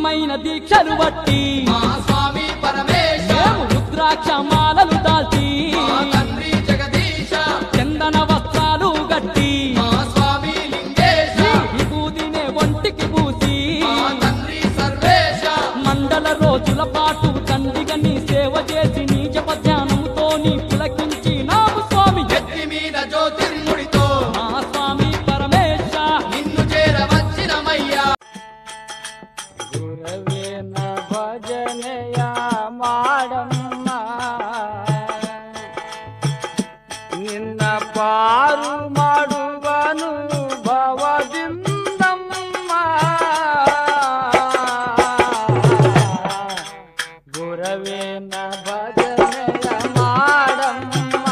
కఠినమైన దీక్షలు బట్టి మా స్వామి పరమేశ రుద్రాక్ష మాలలు దాల్చి మా తండ్రి జగదీశ చందన వస్త్రాలు గట్టి మా స్వామి లింగేశ విభూతినే ఒంటికి పూసి మా తండ్రి సర్వేశ మండల రోజుల పాటు తండ్రిగా నీ సేవ చేసి నీ జప ధ్యానంతో నీ పులకించి నాము స్వామి ఎత్తి మీద జ్యోతిర్ముడితో మా స్వామి పరమేశ నిన్ను చేరవచ్చినమయ్యా గురవేన భజనయ మాడమ్మ నిన్న పారు మాడువను భవదిందమ్మ గురవేన భజనయ మాడమ్మ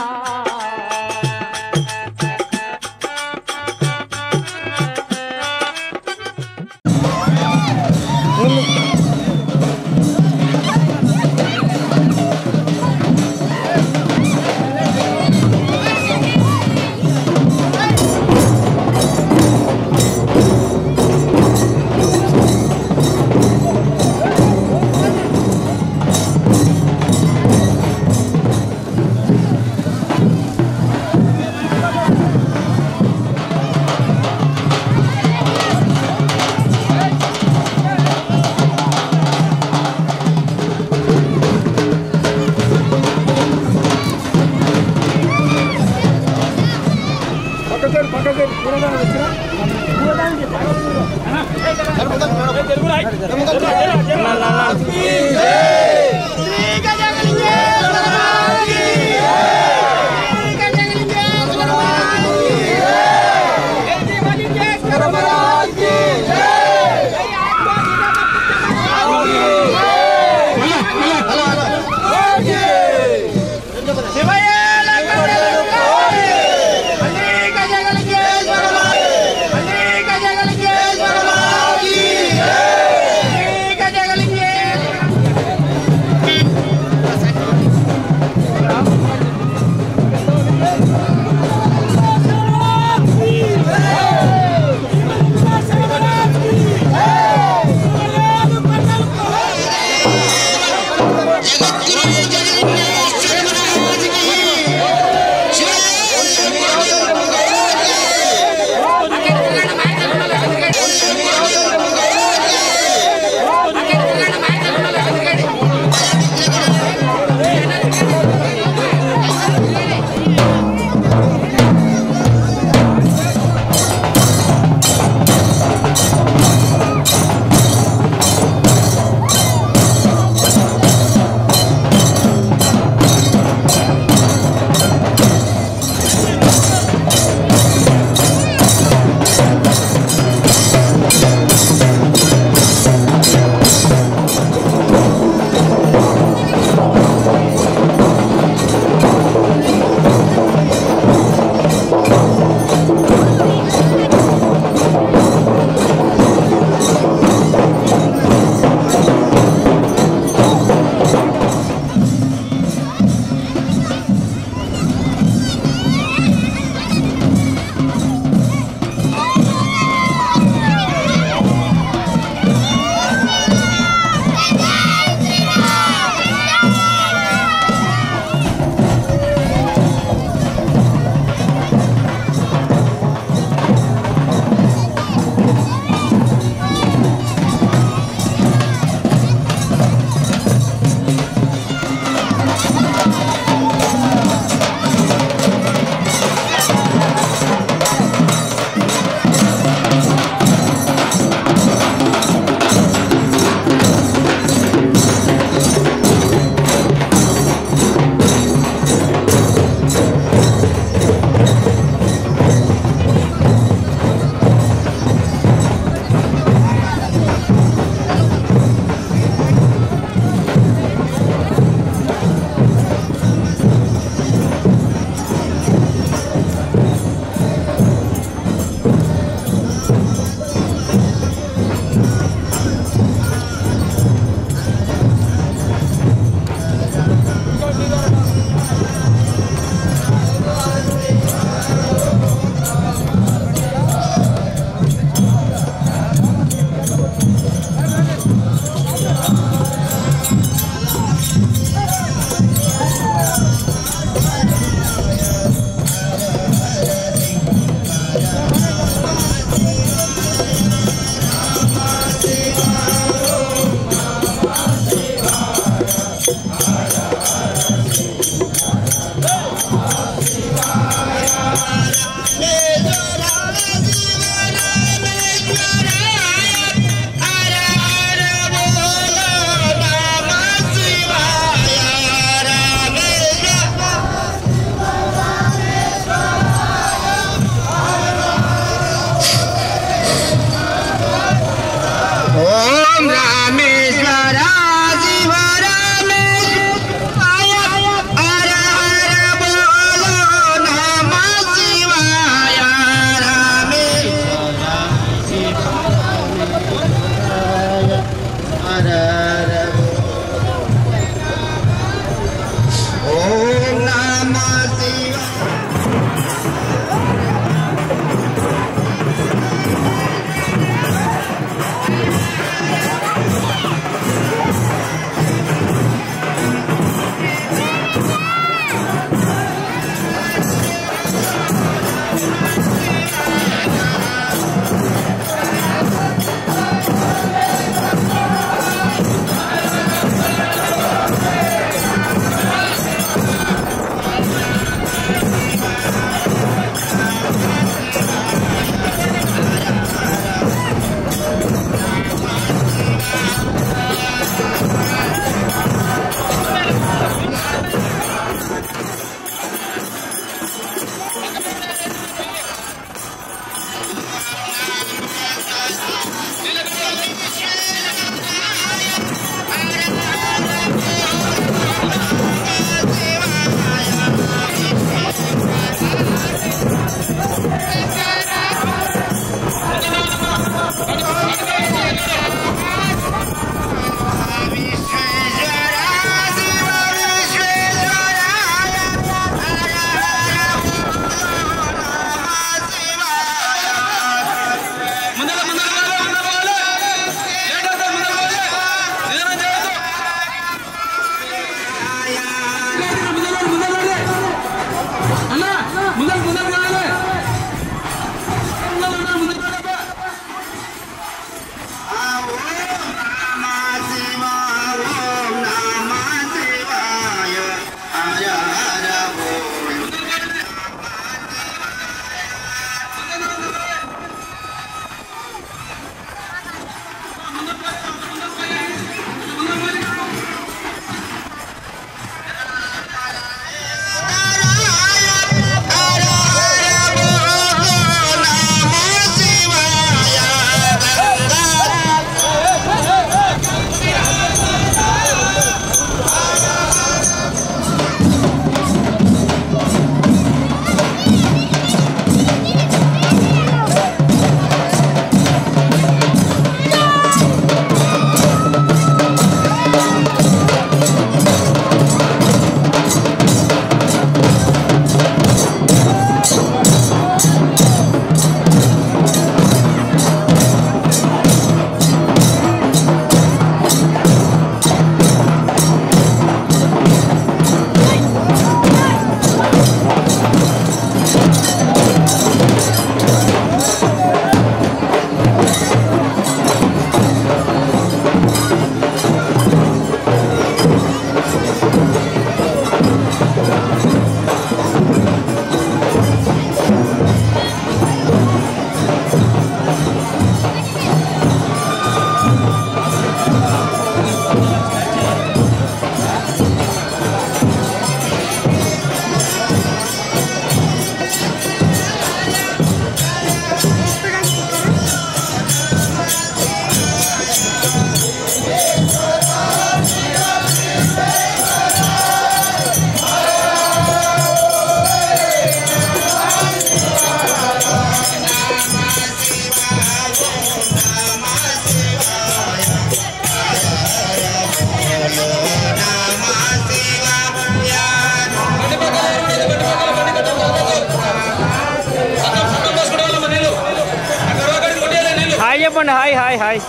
చెప్పండి హాయ్ హాయ్ హాయ్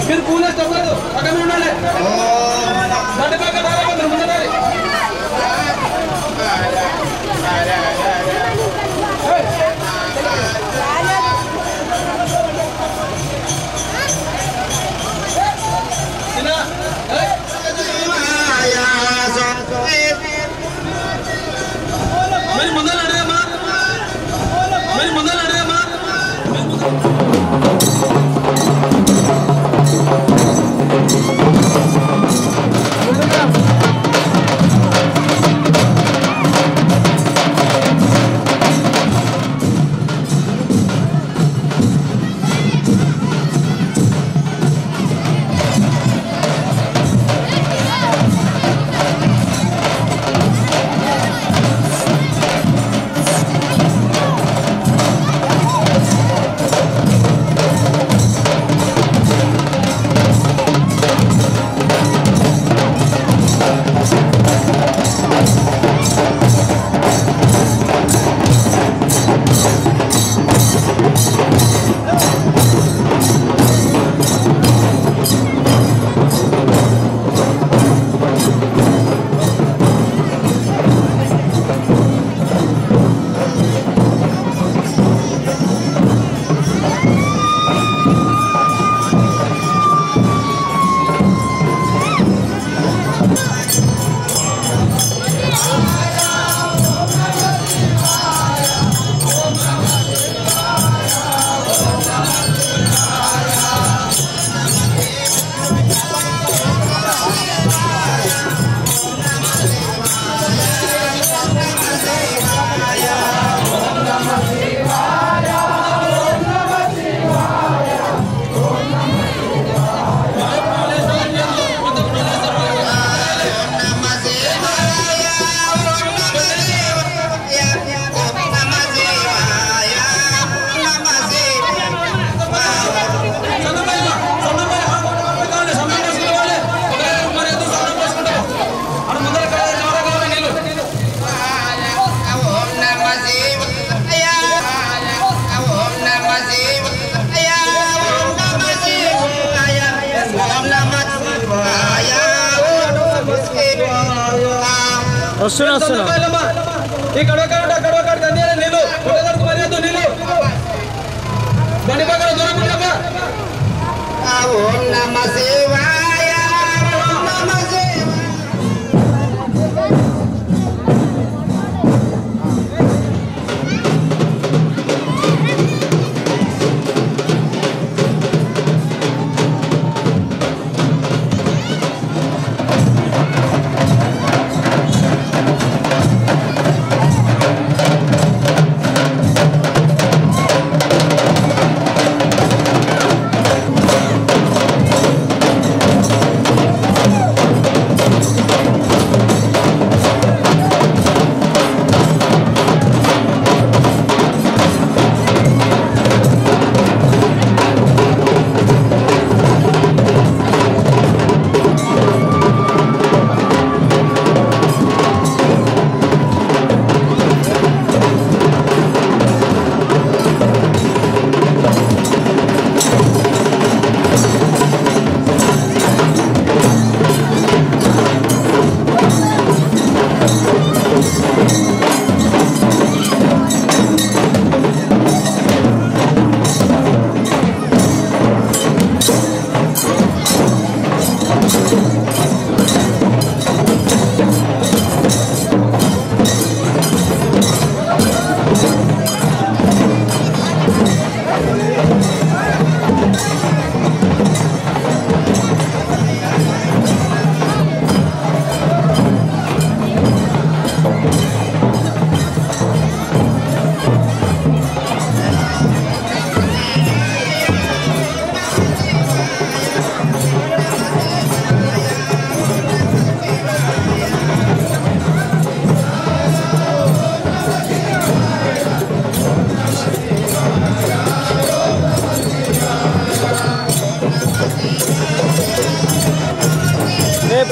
మీరు పూలే తగ్గదు అక్కడ ఉండాలి మరి ముందర అడగమ్మా మరి ముందర అడగమ్మా వస్తున్నా ఈ గడవ నీళ్ళు మర్యాద నీళ్ళు బండి పక్కన దూరం ఉండమ్మా ఓం నమ శివాయ ఓం నమ శివాయ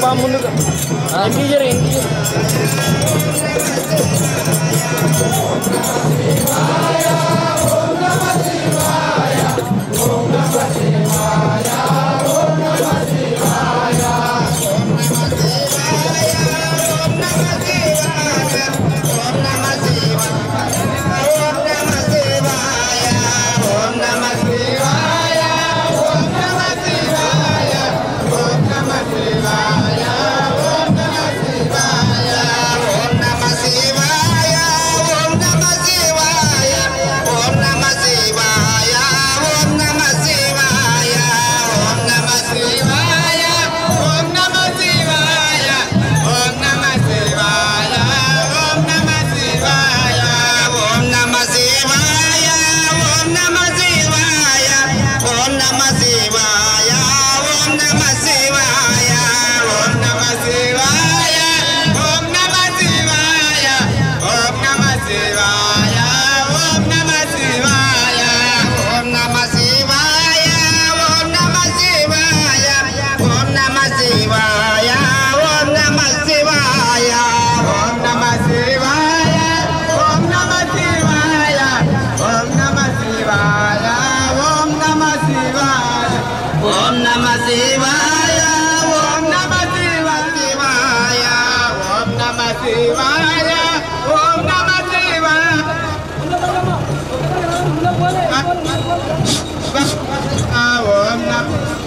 బా ముందుకు ఇంటీజర్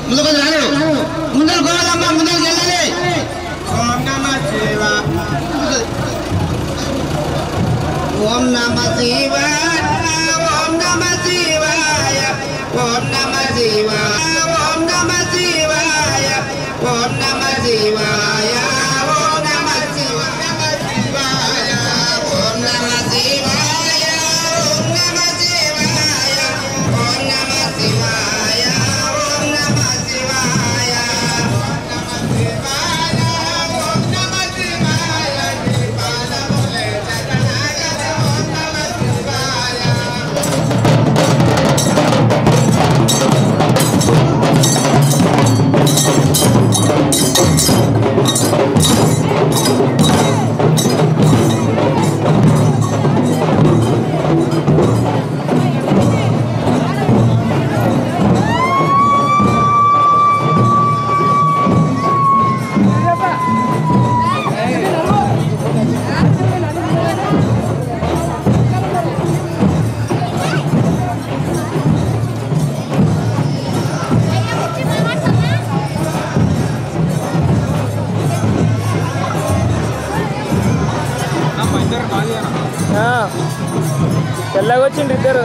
ముందుకు రాడు ముందరు గోవాలమ్మ ముందరికి వెళ్ళాలి ఓం నమ శివాయ ఓం నమ శివాయ ఓం నమ శివాయ ఓం నమ శివాయ ఓం నమ శివాయ ఓం నమ శివాయ ఓం నమ శివాయ ఓం నమ శివాయ ఓం నమ శివాయ ఓం నమ శివాయ ఓం నమ శివాయ ఓం నమ శివాయ దీపాలములే జగనాగర ఓం నమ శివాయ తెల్లగా వచ్చిండ్రు ఇద్దరు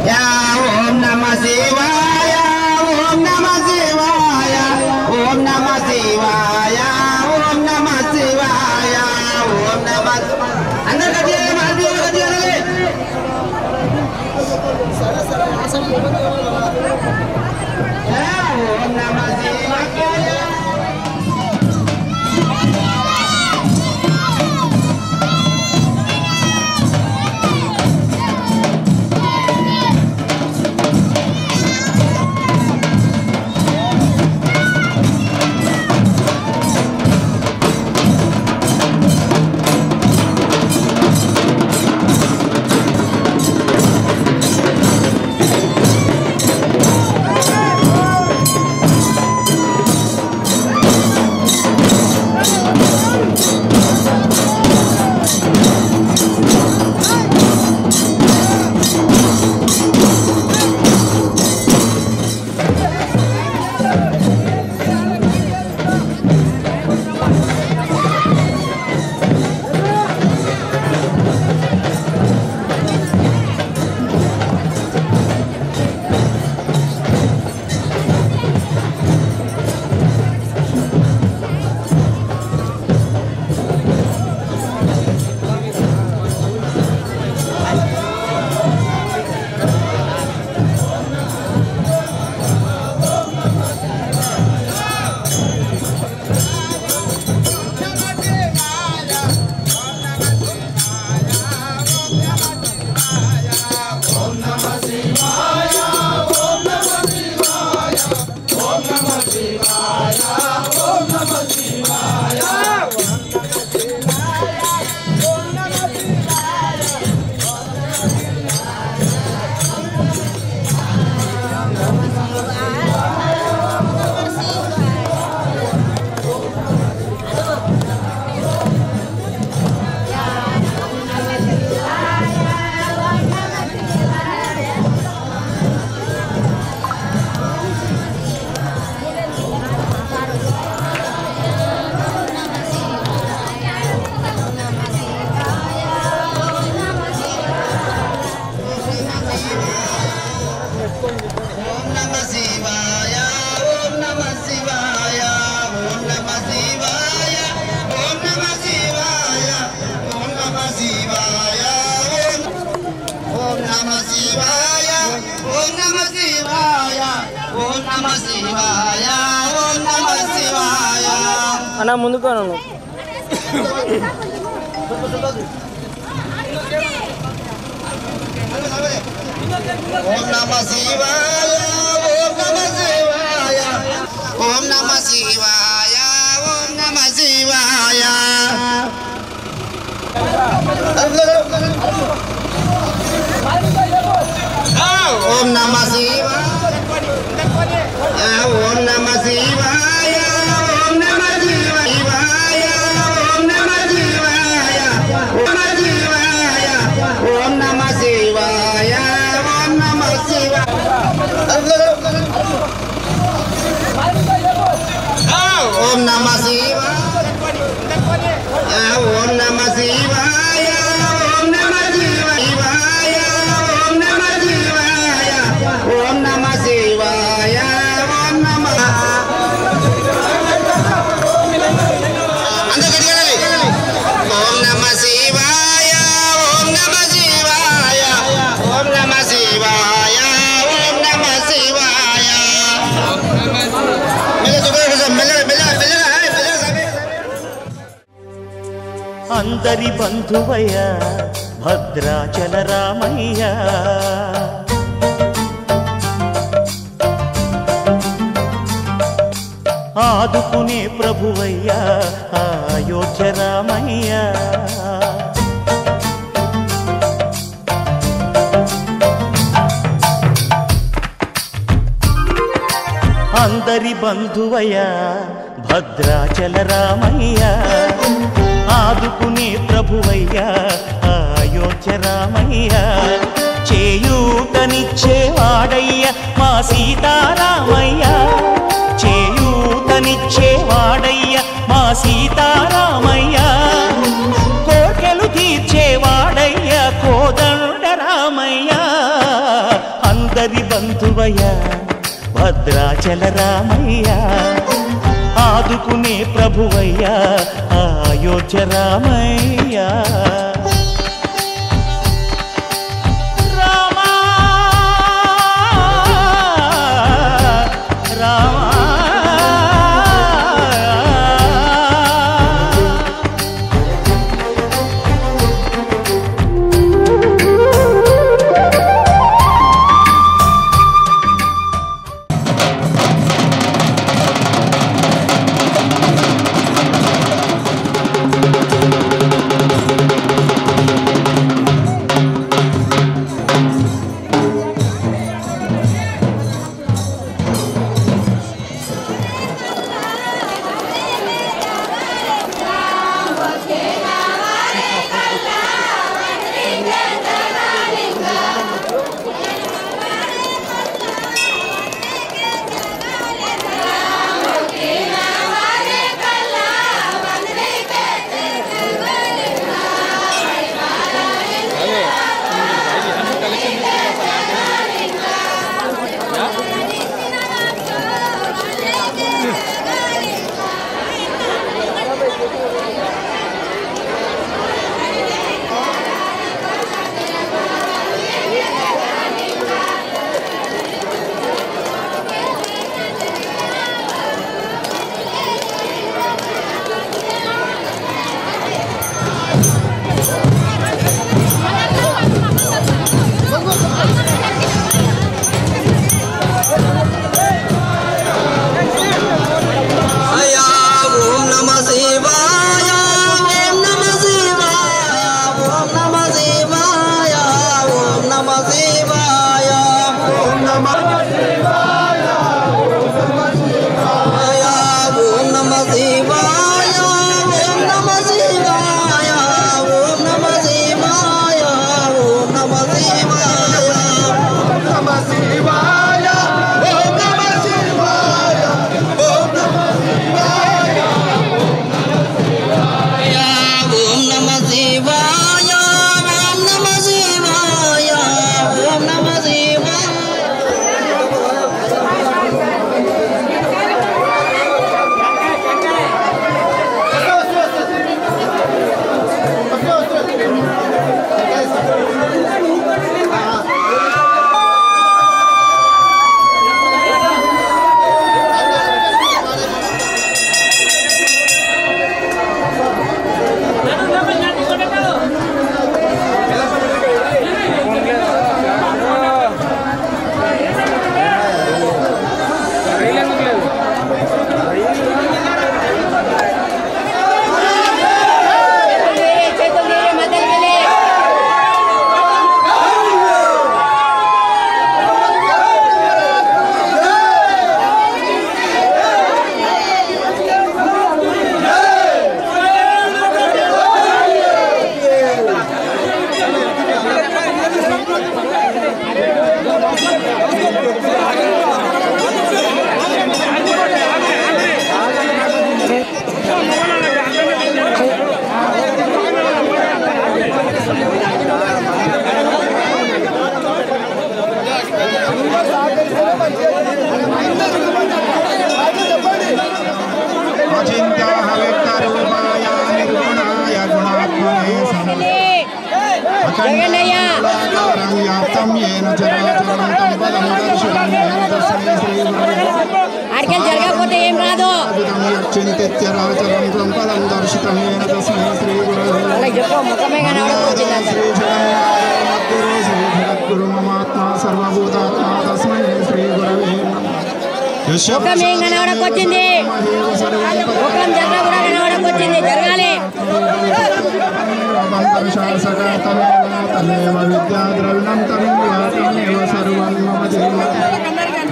యా ఓం నమః శివాయ ఓం నమః శివాయ ఓం నమః శివాయ ఓం నమః శివాయ ఓం నమః అందరూ గట్టిగా మాట్లాడండి ఓం నమః శివాయ అన్న ముందుకు అను ఓం నమః శివాయ ఓం నమః శివాయ ఓం నమః శివాయ ఓం నమః శివాయ ఓం నమః శివాయ ఓం నమః శివాయ ఓం నమః శివాయ ఓం నమః శివాయ ఓం నమః శివాయ ఓం నమః శివాయ ఓం నమః శివాయ ఓం నమః శివాయ ఓం నమః శివాయ ఓం నమః శివాయ ఓం నమః శివాయ ఓం నమః అందరూ గట్టిగా ఓం నమః శివాయ ఓం నమః శివాయ ఓం నమః శివాయ ఓం నమః శివాయ అందరి బంధువయ్య భద్రాచల రామయ్య ఆదుకునే ప్రభువయ్య అయోధ్య రామయ్య అందరి బంధువయ్య భద్రాచల రామయ్య ఆదుకునే ప్రభువయ్య అయోధ్య రామయ్య చేయూతనిచ్చేవాడయ్య మా సీతారామయ్య చేయూతనిచ్చేవాడయ్య మా సీతారామయ్య కోర్కెలు తీర్చేవాడయ్య కోదండ రామయ్య ప్రభువయ్య భద్రాచల రామయ్య ఆదుకునే ప్రభువయ్య అయోధ్య రామయ్య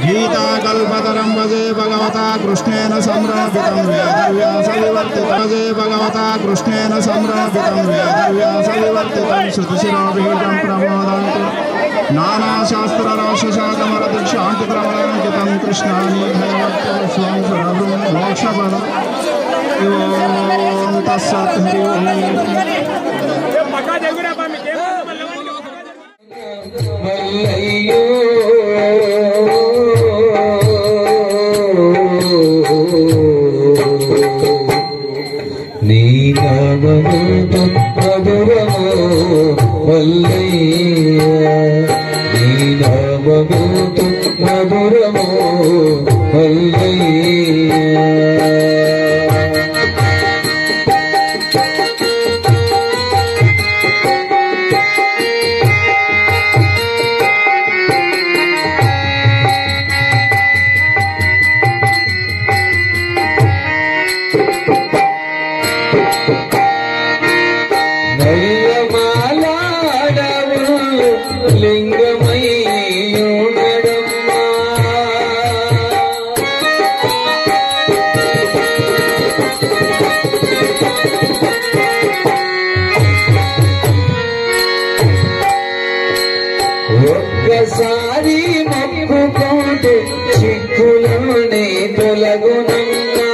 गीता कल्पतरं भजे भगवता कृष्णेन संरक्षितं वेदव्यासविवर्तितं भगवता कृष्णेन संरक्षितं वेदव्यासविवर्तितं श्रुतिशिरोबीजं प्रमोदन्तु नानाशास्त्रराशशाकमरदीक्षान्तिप्रमलाङ्कितं कृष्णानि भयवत्यं स्वरं मोक्षपदम् ॐ तत्सत् हरि ओम् నీ నామము మధురము మల్లయ్య నీ నామము మధురము మల్లయ్య ఒక్కసారి మొక్కుకోండి చిక్కులోనే తొలగునమ్మా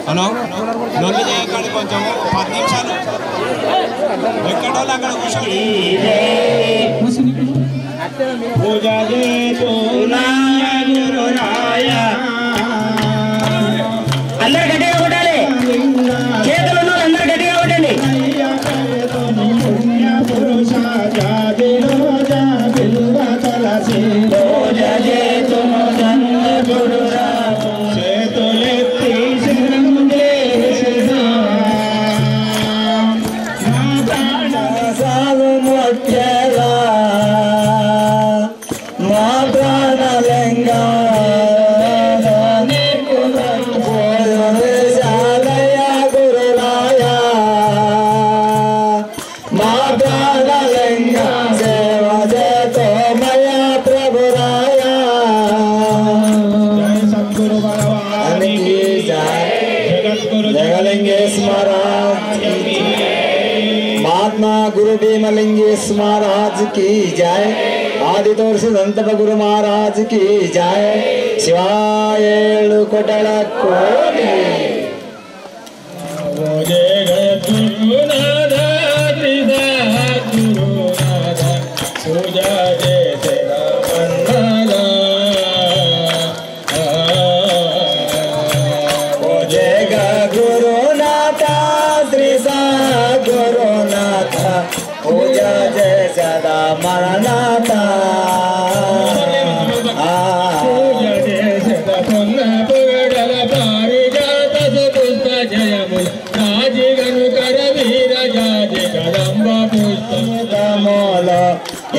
హలో నొల్లి చేయకండి కొంచెం 10 నిమిషాలు ఎక్కడో అక్కడ కూర్చోండి పూజ అందరు గట్టిగా కొట్టాలి చేతులు ఉన్న అందరు గట్టిగా కొట్టండి महात्मा गुरु भीमलिंगेश महाराज की जय। आदितोर सिद्धांत गुरु महाराज की जय। शिवाय कोटल कोटि पूजा जय सदा मरनाथा पूजा जय सदा पुण्य पुगडल पारिजात सुपुष्प जयमु राजी गनु कर वीर जाजी कदंब पुष्प मोल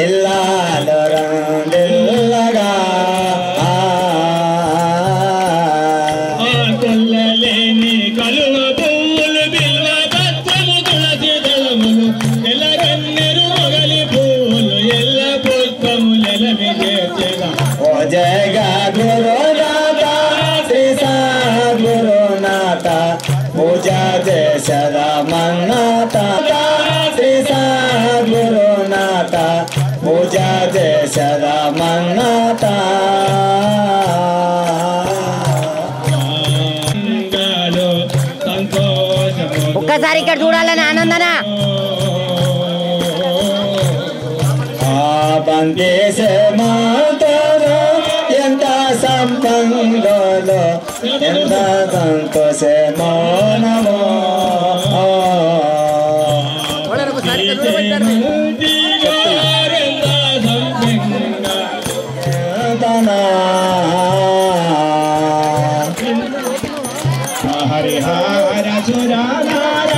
इल्ला लरंदिल्लगा ఒక్కసారి ఇక్కడ చూడాలని ఆనందన పంపేసే మాతలో ఎంత సంపంగలో ఎంత సంతోషే మౌనమో హరిహర సురానార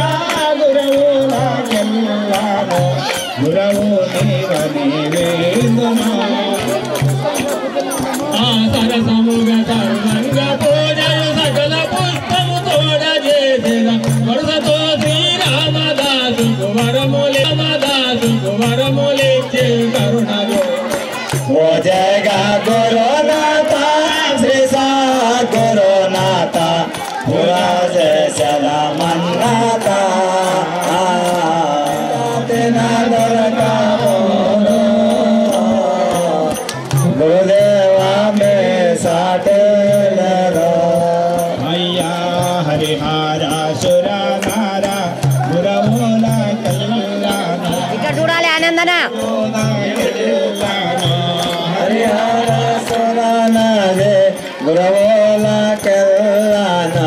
గురవు నాకెల్లాను గురవు నీవేందునా సరసముగ సర్వంగ పూజలు సకల పుష్పము తోడ చేసిన వరుసతో శ్రీరామదాసు వరములిచ్చే కరుణలో ఓ జగా గురునాథ శ్రీ సా గురునాథ మన్నాథ గురుదేవా మే సాటేలరా అయ్యా హరిహర సురనార గురవుల కల్లాన ఇక్కడ చూడాలి ఆనందన హరిహర సురనారే గురవుల కల్లాన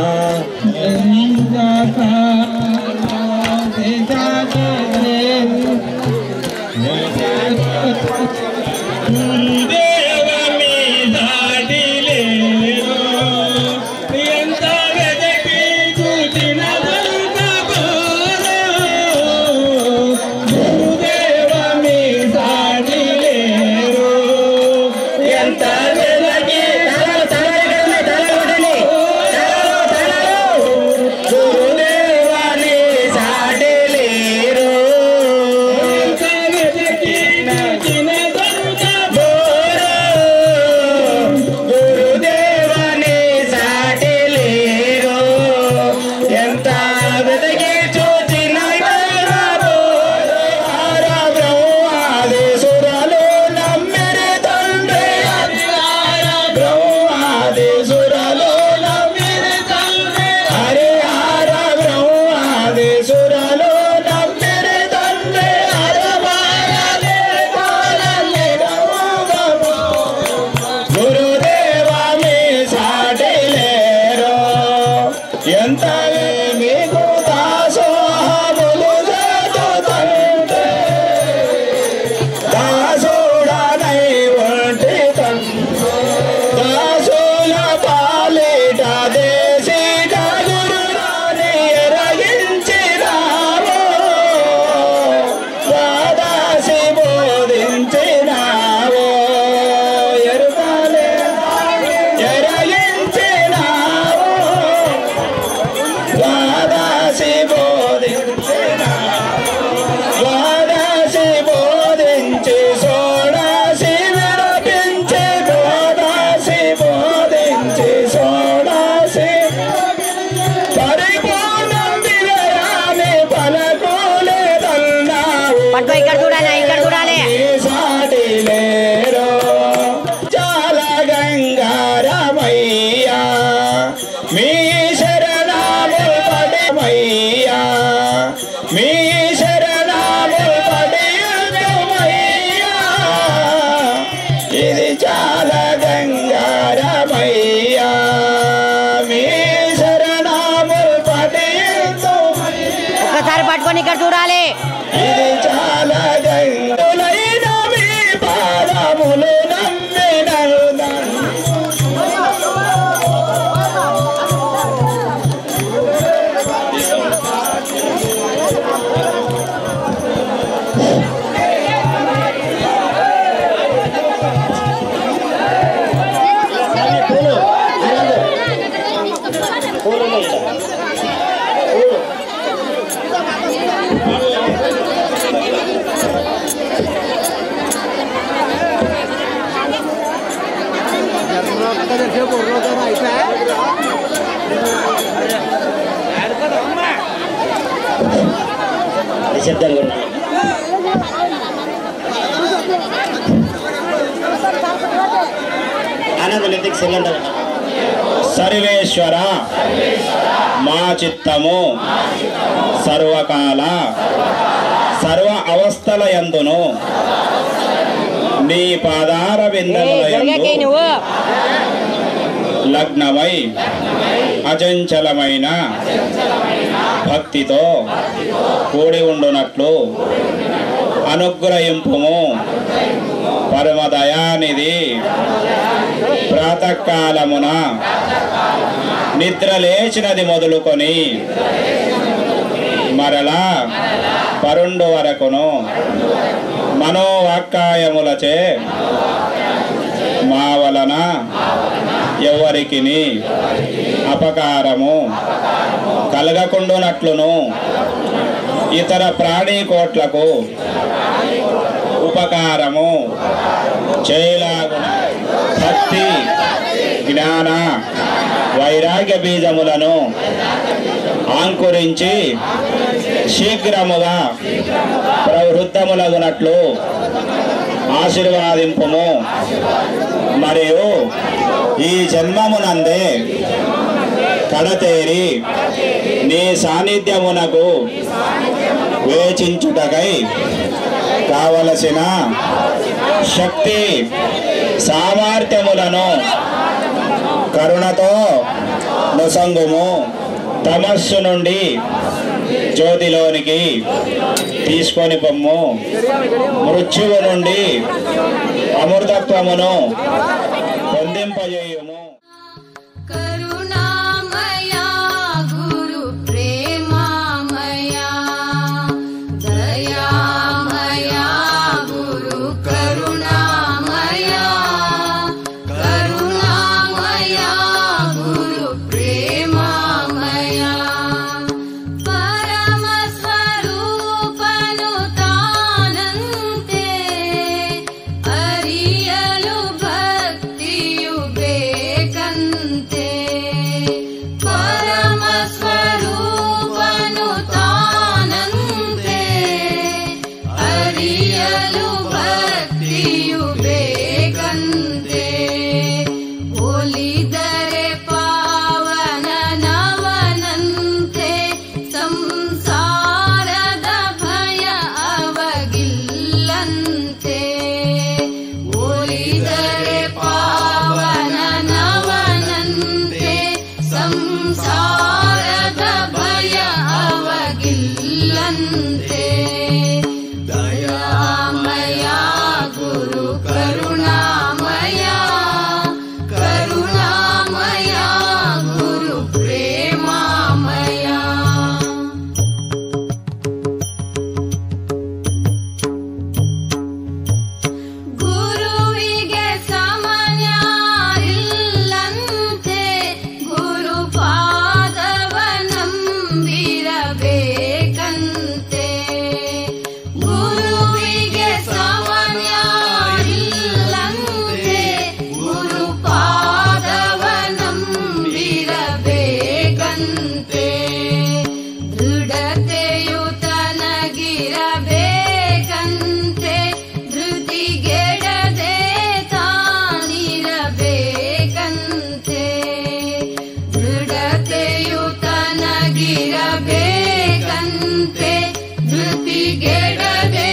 ఇక్కడ చూడాలి ఇక్కడ చూడాలి చాలా గంగారమయ్యా మీ శరణాము పడమయ్యా మీ శరణాము పడమయ్యా ఇది చాలా గంగారమయ్యా మీ శరణాము పడమయ్యా ఒక్కసారి పట్టుకొని ఇక్కడ చూడాలి ఇది చాలా గంగులైన మీ పాదములు నమ్మినను నిశ్శబ్దంగా ఆనందం ఎందుకు సెల్లంటారు సర్వేశ్వర మా చిత్తము సర్వకాల సర్వ అవస్థల యందును నీ పాదార విందములయందు లగ్నమై అచంచలమైన భక్తితో కూడి ఉండునట్లు అనుగ్రహింపుము. పరమదయానిధి ప్రాతకాలమున నిద్ర లేచినది మొదలుకొని మరలా పరుండు వరకును మనోవాక్కాయములచే మా వలన ఎవరికిని అపకారము కలగకుండునట్లును ఇతర ప్రాణికోట్లకు ఉపకారము చేయలాగున భక్తి జ్ఞాన వైరాగ్య బీజములను అంకురించి శీఘ్రముగా ప్రవృత్తములగునట్లు ఆశీర్వాదింపుము. మరియు ఈ జన్మమునందే కడతేరి నీ సాన్నిధ్యమునకు వేచించుటకై కావలసిన శక్తి సామర్థ్యములను కరుణతో నొసంగుము. తమస్సు నుండి జ్యోతిలోనికి తీసుకొని పొమ్ము. మృత్యువు నుండి అమృతత్వమును పొందింపజేయుము. కరుణామయా గురు ప్రేమామయా దయామయా గురు కరుణామయా కరుణామయా గురు ప్రేమామయా పరమ స్వరూపను తానంతే అరియలు భక్తియు ಬೇಕಂತೆ ಪರಮ ಸ್ವರೂಪನು ತಾನಂತೆ ಅರಿಯಲು ಭಕ್ತಿಯು ಬೇಕಂತೆ ಒಲಿದರೆ ಪಾವನ ನವನಂತೆ ಸಂಸಾರದ ಭಯ ಅವಗಿಲ್ಲಂತೆ ಒಲಿದರೆ ಪಾವನ ನವನಂತೆ ಸಂಸಾರದ ಭಯ ಅವಗಿಲ್ಲಂತೆ ದಯಾಮಯ ಗುರು ಕರುಣಾಮಯ ಕರುಣಾಮಯ ಗುರು ಪ್ರೇಮಾಮಯ ಗುರುವಿಗೆ ಸಮನ್ಯಾರಿಲ್ಲಂತೆ ಗುರುಪಾದವ ನಂಬಿರಬೇಕಂತೆ ಗುರುವಿಗೆ ಸಮನ್ಯಾರಿಲ್ಲಂತೆ ಗುರುಪಾದವ ನಂಬಿರಬೇಕಂತೆ ದೃಢತೆಯು ತನಗಿರಬೇಕಂತೆ ಧೃತಿಗೆಡದೆ ತಾನಿರಬೇಕಂತೆ ದೃಢತೆಯು ತನಗಿರಬೇಕಂತೆ ಧೃತಿಗೆಡದೆ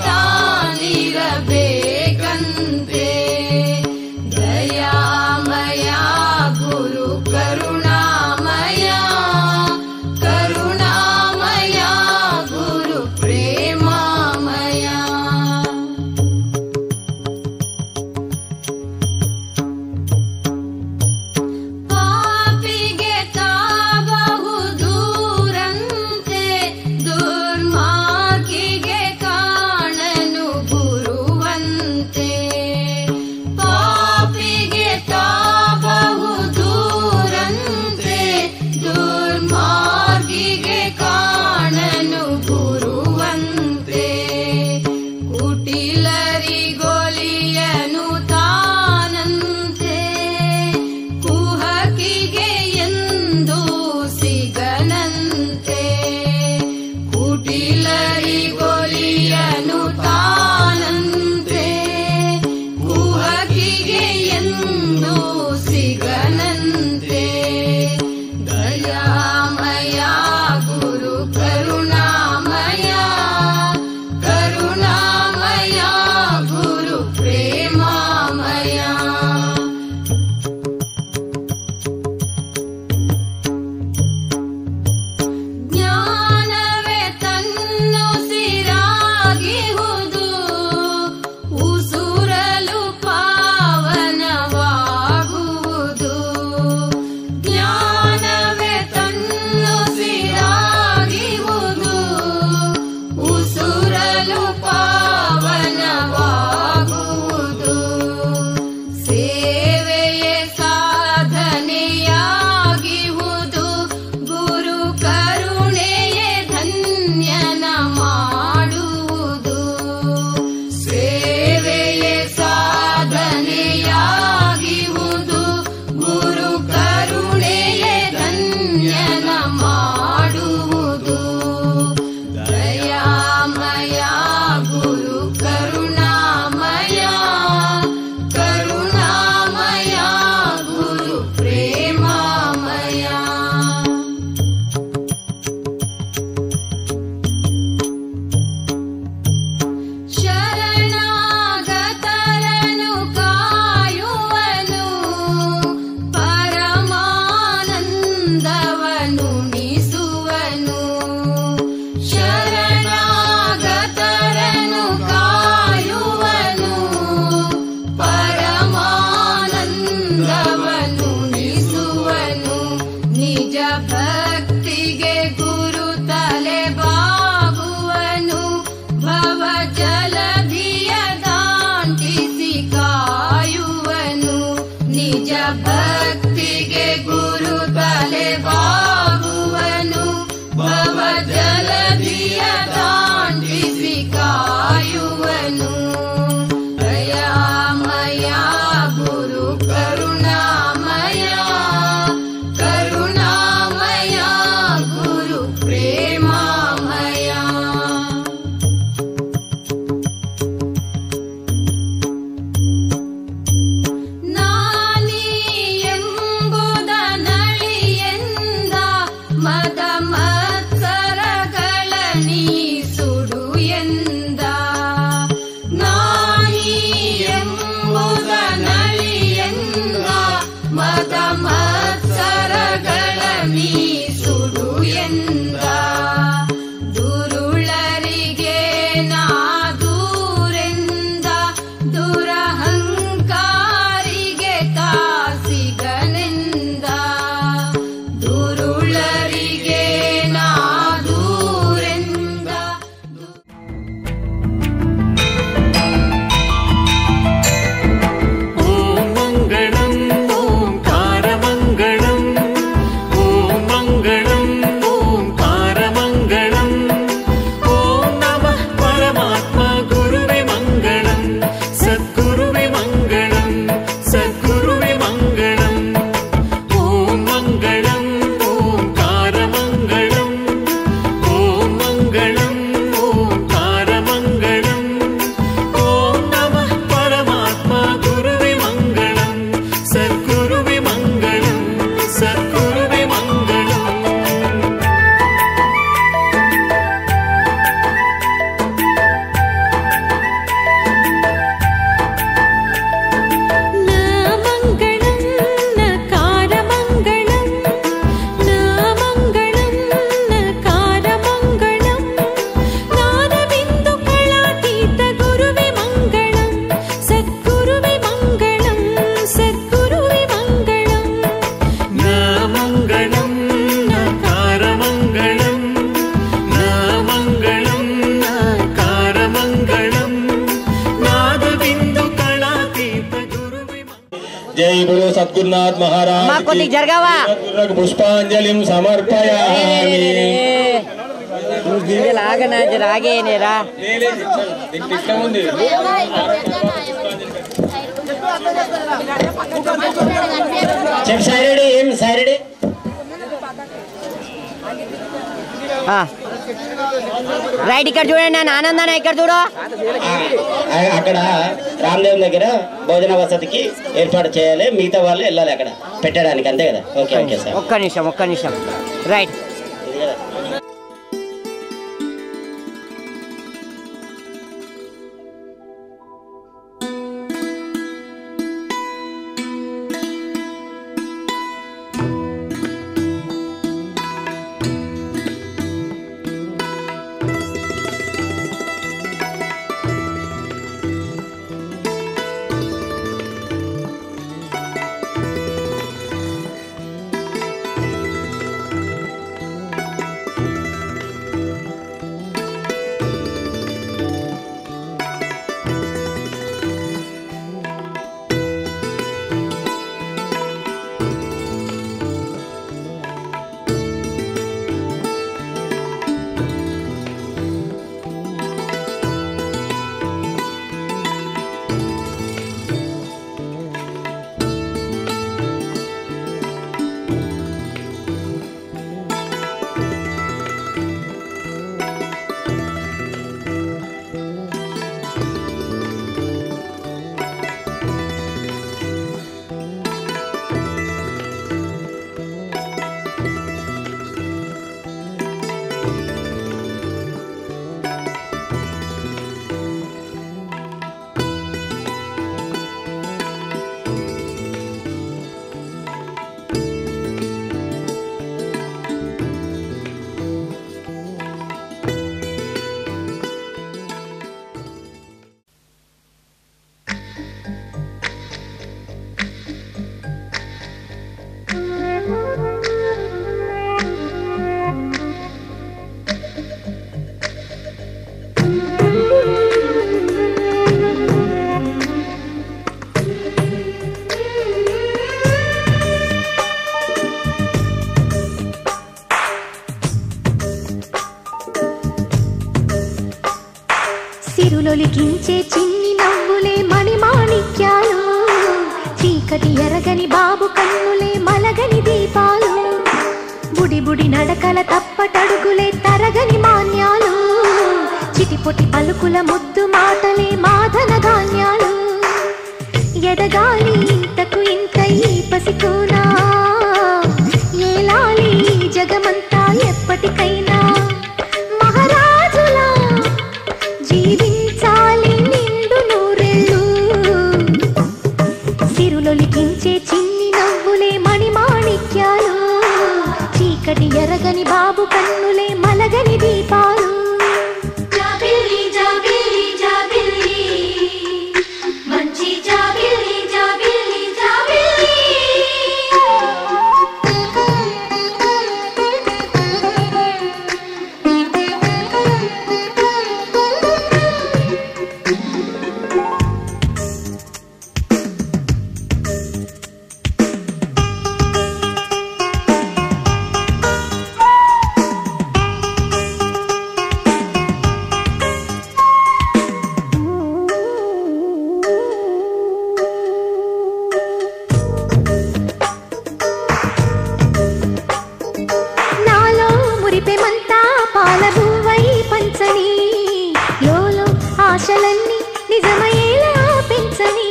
ತಾನಿರಬೇಕಂತೆ ದಯಾಮಯ ಗುರು ಕರುಣಾಮಯ ಕರುಣಾಮಯ ಗುರು ಪ್ರೇಮಾಮಯ ಪಾಪಿಗೆ ತಾಬಹುದೂರಂತೆ ದುರ್ಮಾರ್ಗಿಗೆ जय गुरु सद्गुरुनाथ महाराज को जरगावा पुष्पांजलि समर्पयामि लागना जरागे नेरा చెప్ సాయిరెడ్డి ఏం సాయిరెడ్డి రైట్ ఇక్కడ చూడండి ఆనందాన్ని ఇక్కడ చూడు అక్కడ రామదేవ్ దగ్గర భోజన వసతికి ఏర్పాటు చేయాలి మిగతా వాళ్ళు వెళ్ళాలి అక్కడ పెట్టడానికి అంతే కదా ఓకే ఓకే సార్ ఒక్క నిమిషం రైట్ సిరులొలికించే చిన్ని నవ్వులే మణిమాణిక్యాలు చీకటి ఎరగని బాబు కన్నులే మలగని దీపాలు బుడి బుడి నడకల తప్పటడుగులే తరగని మాన్యాలు చిటిపొటి పలుకుల ముద్దు మాటలే మాధన ధాన్యాలు ఎదగాలి ఇంతకు ఇంత ఈ పసికోనా ఏలాలి జగమంతా ఎప్పటికైనా మహారాజులా జీవించాలి నిండు నూరెళ్ళు సిరులొలికించే చిన్ని నవ్వులే మణిమాణిక్యాలు చీకటి ఎరగని బాబు కన్నులే మలగని దీపాలు జాబిల్లి జాబిల్లి జాబిల్లి మంచి జాబిల్లి జాబిల్లి జాబిల్లి ఆశలన్నీ నిజమయ్యేలా పెంచని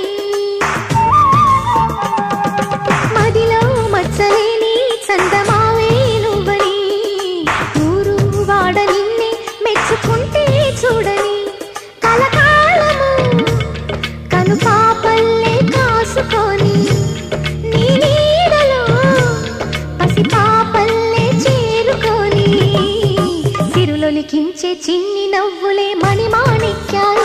మదిలో మచ్చలేని చందమావే నువ్వని ఊరు వాడ నిన్నే మెచ్చుకుంటే చూడని కలకాలము కను పాపల్లే కాసుకొని నీ నీడలో పసి పాపల్లే చేరుకొని సిరులొలికించే చిన్ని నవ్వులే మణిమాణిక్యాలు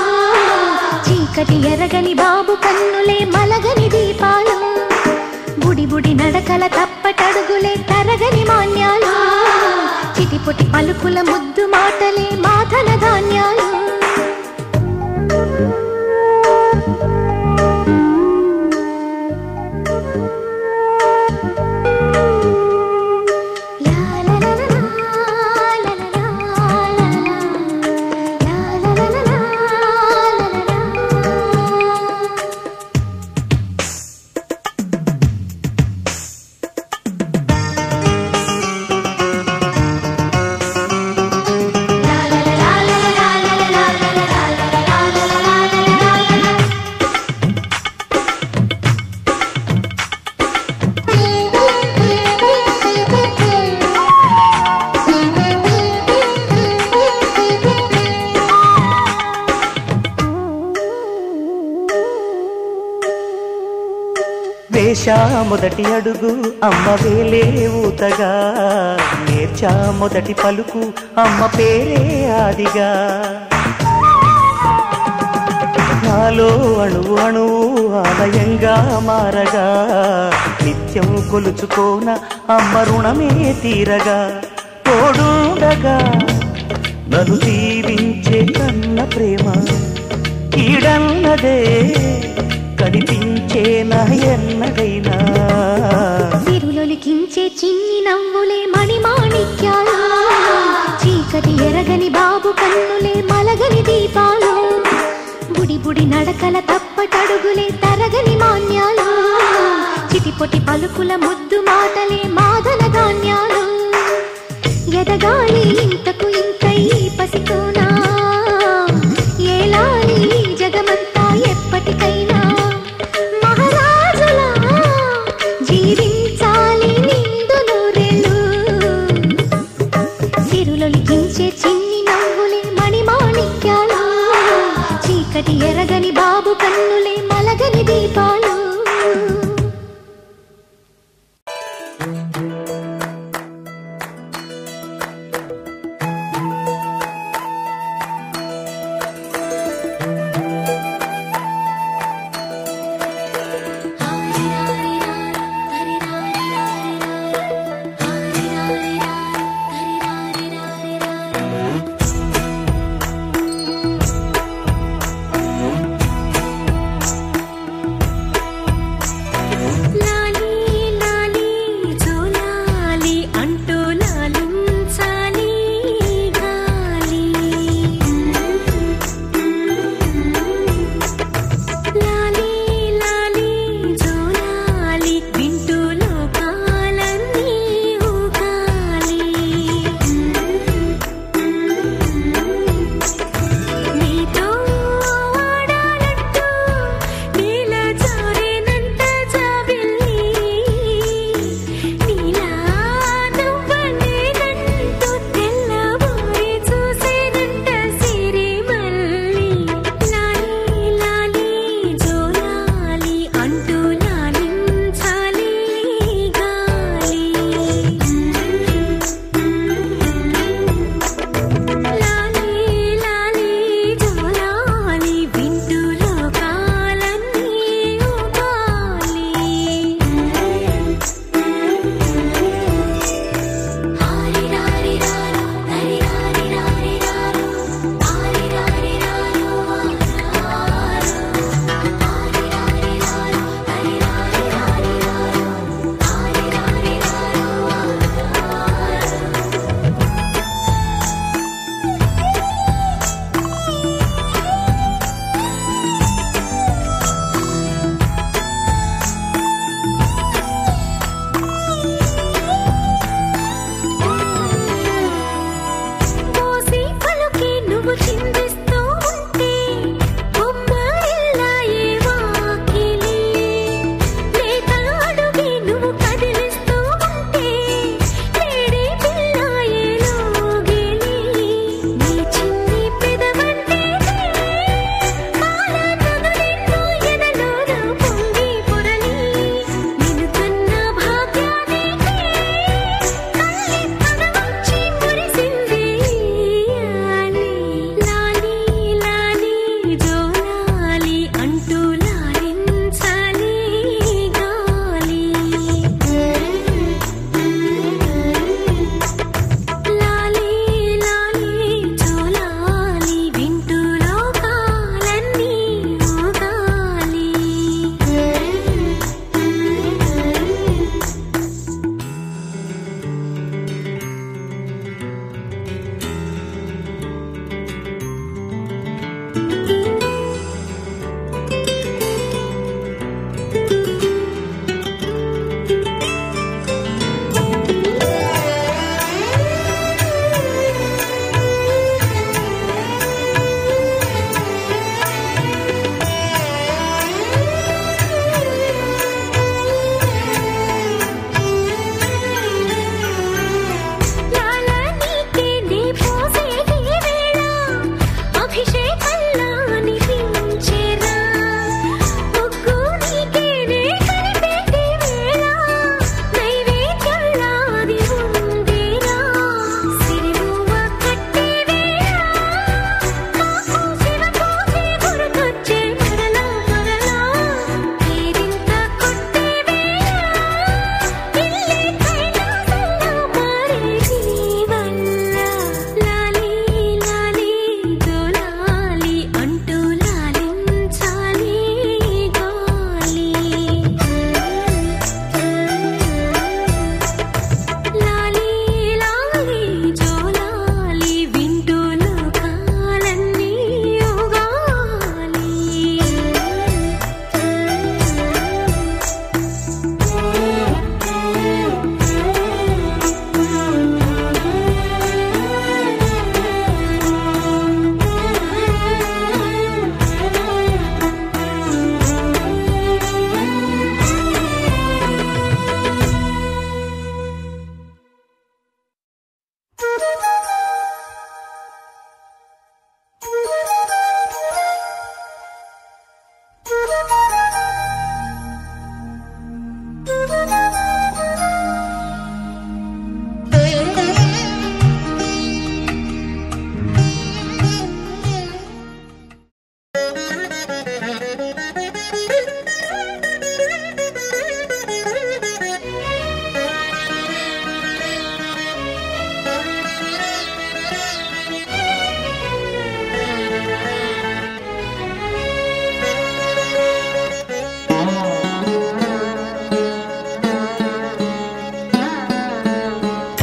చీకటి ఎరగని బాబు కన్నులే మలగని దీపాలు బుడి బుడి నడకల తప్పటడుగులే తరగని మాన్యాలు చిటిపొటి పలుకుల ముద్దు మాటలే మాధన ధాన్యాలు వేశా మొదటి అడుగు అమ్మ వేలే ఊతగా నేర్చా మొదటి పలుకు అమ్మ పేరే ఆదిగా నాలో అణువు అణువు ఆలయంగా మారగా నిత్యం కొలుచుకోన అమ్మ రుణమే తీరగా తోడుండగా నన్ను దీవించే కన్న ప్రేమ ఈడన్నదే కనిపించే నా ఎన్నడైనా సిరులొలికించే చిన్ని నవ్వులే మణిమాణిక్యాలు చీకటి ఎరగని బాబు కన్నులే మలగని దీపాలు బుడి బుడి నడకల తప్పటడుగులే తరగని మాన్యాలు చిటిపొటి పలుకుల ముద్దు మాటలే మాదన ధాన్యాలు ఎదగాలి ఇంతకు ఇంకై పసికోనా ఏలాలి జగమంతా ఎప్పటికైనా మహారాజులా జీవించాలి నిండు నూరేళ్ళు సిరులొలికించే చిన్ని నవ్వులే మణిమాణిక్యాలు చీకటి ఎరగని బాబు కన్నులే మలగని దీపాలు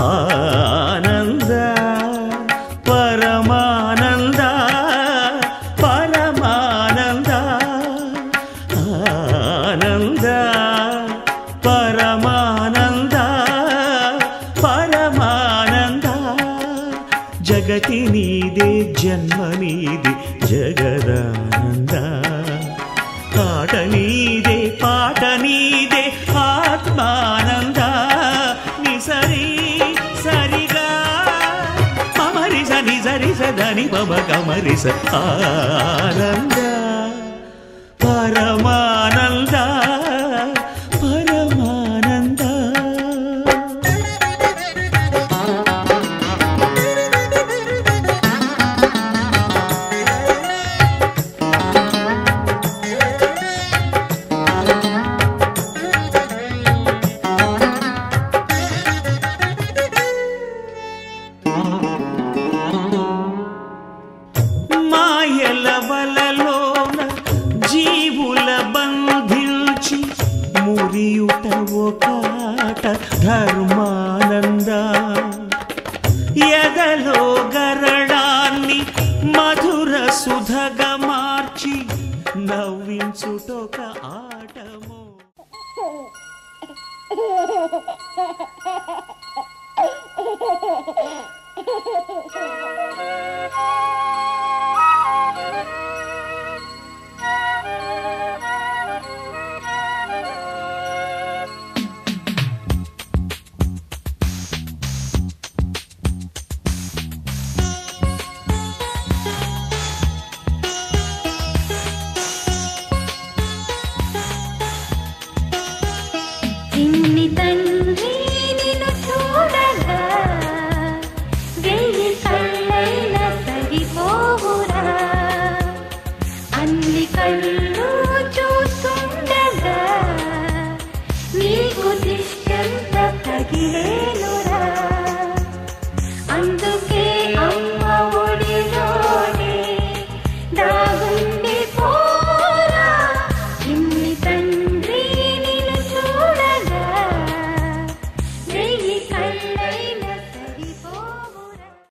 ఆనంద పరమానంద పరమానంద ఆనంద పరమానంద పరమానంద జగతి నీదే జన్మ నీది జగదానంద ఆట నీదే పాట నీదే ఆత్మానంద నిసరి సరిగా మమరిస నిజరిస దని మమ గమరిస ఆనంద పరమానంద పరమానంద మాయల వలలోన జీవుల బంధించి మురియుట ఒకాట ధర్మానంద ఎదలో గరడాన్ని మధుర సుధగా మార్చి నవ్వించుటొక ఆటమో చిన్ని తండ్రి నిన్ను చూడగా వెయ్యి కళ్ళైన సరిపోవురా అన్ని కళ్ళు చూస్తుండగా నీకు దిష్టంత తగిలేరా